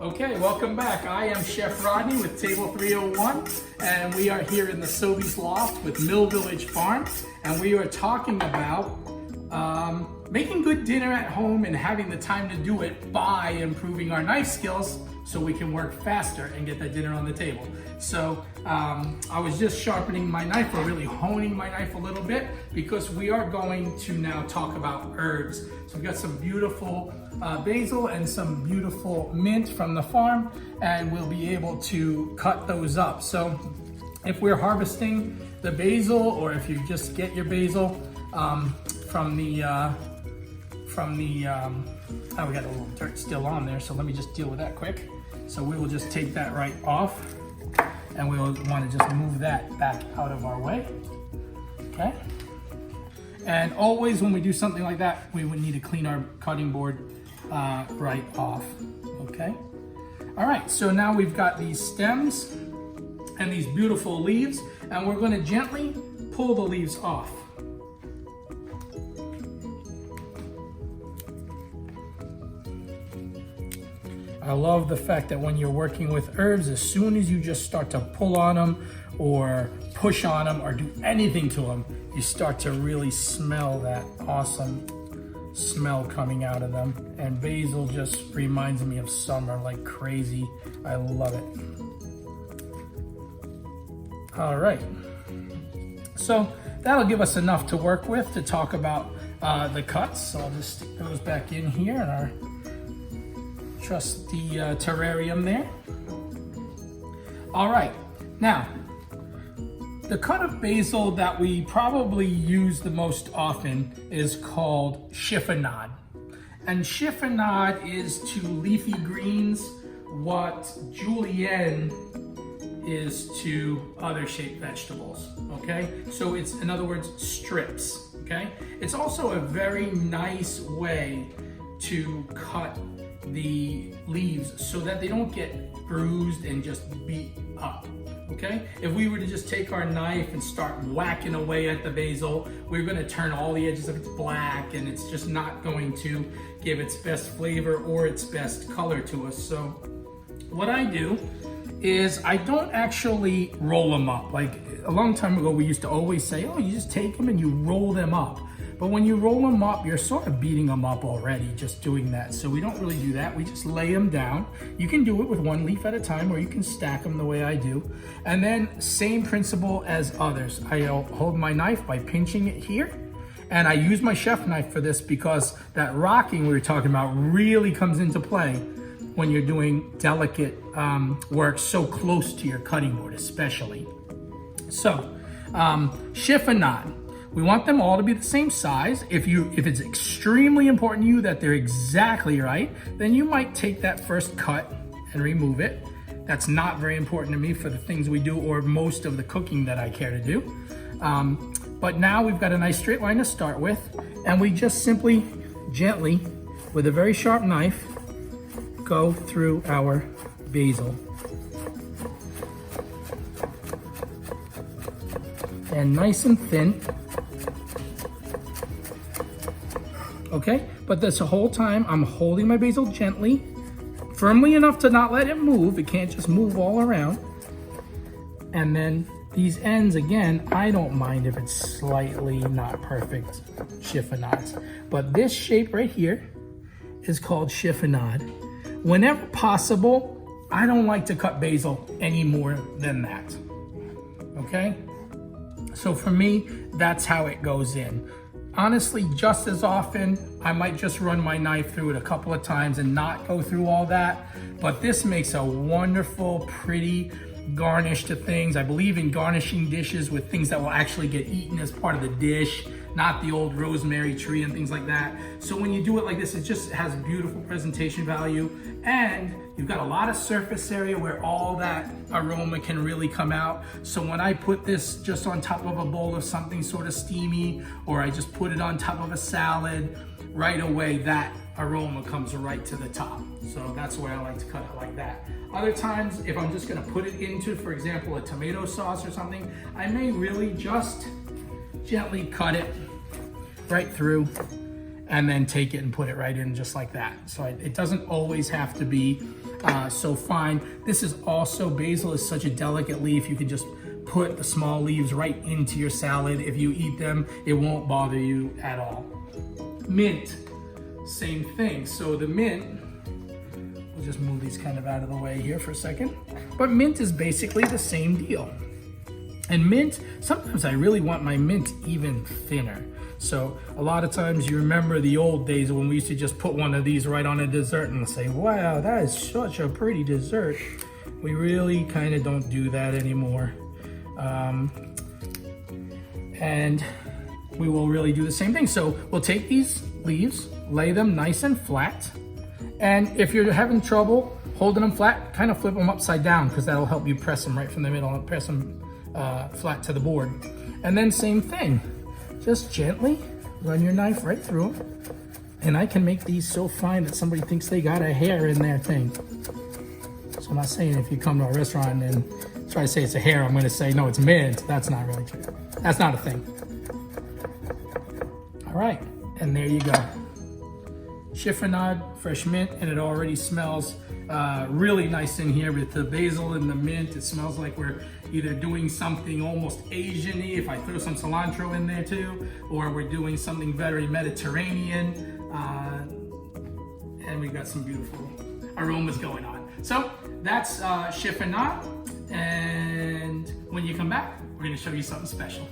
Okay, welcome back. I am Chef Rodney with Table 301, and we are here in the Sobeys Loft with Mill Village Farm, and we are talking about making good dinner at home and having the time to do it by improving our knife skills so we can work faster and get that dinner on the table. So I was just sharpening my knife, or really honing my knife a little bit, because we are going to now talk about herbs. So we've got some beautiful basil and some beautiful mint from the farm, and we'll be able to cut those up. So if we're harvesting the basil, or if you just get your basil from the oh, we got a little dirt still on there, so let me just deal with that quick. So we will just take that right off, and we will want to just move that back out of our way. Okay. And always when we do something like that, we would need to clean our cutting board right off. Okay. All right, so now we've got these stems and these beautiful leaves, and we're going to gently pull the leaves off. I love the fact that when you're working with herbs, as soon as you just start to pull on them or push on them or do anything to them, you start to really smell that awesome smell coming out of them. And basil just reminds me of summer like crazy. I love it. All right. So that'll give us enough to work with to talk about the cuts. So I'll just stick those back in here in our trusty terrarium there. All right, now, the cut of basil that we probably use the most often is called chiffonade. And chiffonade is to leafy greens what julienne is to other shaped vegetables, okay? So it's, in other words, strips, okay? It's also a very nice way to cut the leaves so that they don't get bruised and just beat up, okay? If we were to just take our knife and start whacking away at the basil, we're going to turn all the edges of it black, and it's just not going to give its best flavor or its best color to us. So what I do is I don't actually roll them up. Like a long time ago, we used to always say, oh, you just take them and you roll them up. But when you roll them up, you're sort of beating them up already just doing that. So we don't really do that. We just lay them down. You can do it with one leaf at a time, or you can stack them the way I do. And then same principle as others. I hold my knife by pinching it here. And I use my chef knife for this because that rocking we were talking about really comes into play when you're doing delicate work so close to your cutting board especially. So chiffonade. We want them all to be the same size. If it's extremely important to you that they're exactly right, then you might take that first cut and remove it. That's not very important to me for the things we do or most of the cooking that I care to do. But now we've got a nice straight line to start with, and we just simply, gently, with a very sharp knife, go through our basil. And nice and thin. Okay, but this whole time I'm holding my basil gently, firmly enough to not let it move. It can't just move all around. And then these ends, again, I don't mind if it's slightly not perfect chiffonades. But this shape right here is called chiffonade. Whenever possible, I don't like to cut basil any more than that, okay? So for me, that's how it goes in. Honestly, just as often, I might just run my knife through it a couple of times and not go through all that. But this makes a wonderful, pretty garnish to things. I believe in garnishing dishes with things that will actually get eaten as part of the dish, not the old rosemary tree and things like that. So when you do it like this, it just has beautiful presentation value, and you've got a lot of surface area where all that aroma can really come out. So when I put this just on top of a bowl of something sort of steamy, or I just put it on top of a salad, right away that aroma comes right to the top. So that's why I like to cut it like that. Other times, if I'm just gonna put it into, for example, a tomato sauce or something, I may really just gently cut it right through and then take it and put it right in just like that. So it doesn't always have to be so fine. This is also, basil is such a delicate leaf. You can just put the small leaves right into your salad. If you eat them, it won't bother you at all. Mint, same thing. So the mint, we'll just move these kind of out of the way here for a second. But mint is basically the same deal. And mint, sometimes I really want my mint even thinner. So a lot of times you remember the old days when we used to just put one of these right on a dessert and say, wow, that is such a pretty dessert. We really kind of don't do that anymore. And we will really do the same thing. So we'll take these leaves, lay them nice and flat. And if you're having trouble holding them flat, kind of flip them upside down, because that'll help you press them right from the middle and press them flat to the board. And then same thing, just gently run your knife right through them. And I can make these so fine that somebody thinks they got a hair in their thing. So I'm not saying if you come to a restaurant and try to say it's a hair, I'm going to say, no, it's mint. That's not really true. That's not a thing. All right, and there you go. Chiffonade, fresh mint, and it already smells really nice in here with the basil and the mint. It smells like we're either doing something almost Asian-y, if I throw some cilantro in there too, or we're doing something very Mediterranean, and we've got some beautiful aromas going on. So that's chiffonade, and when you come back, we're gonna show you something special.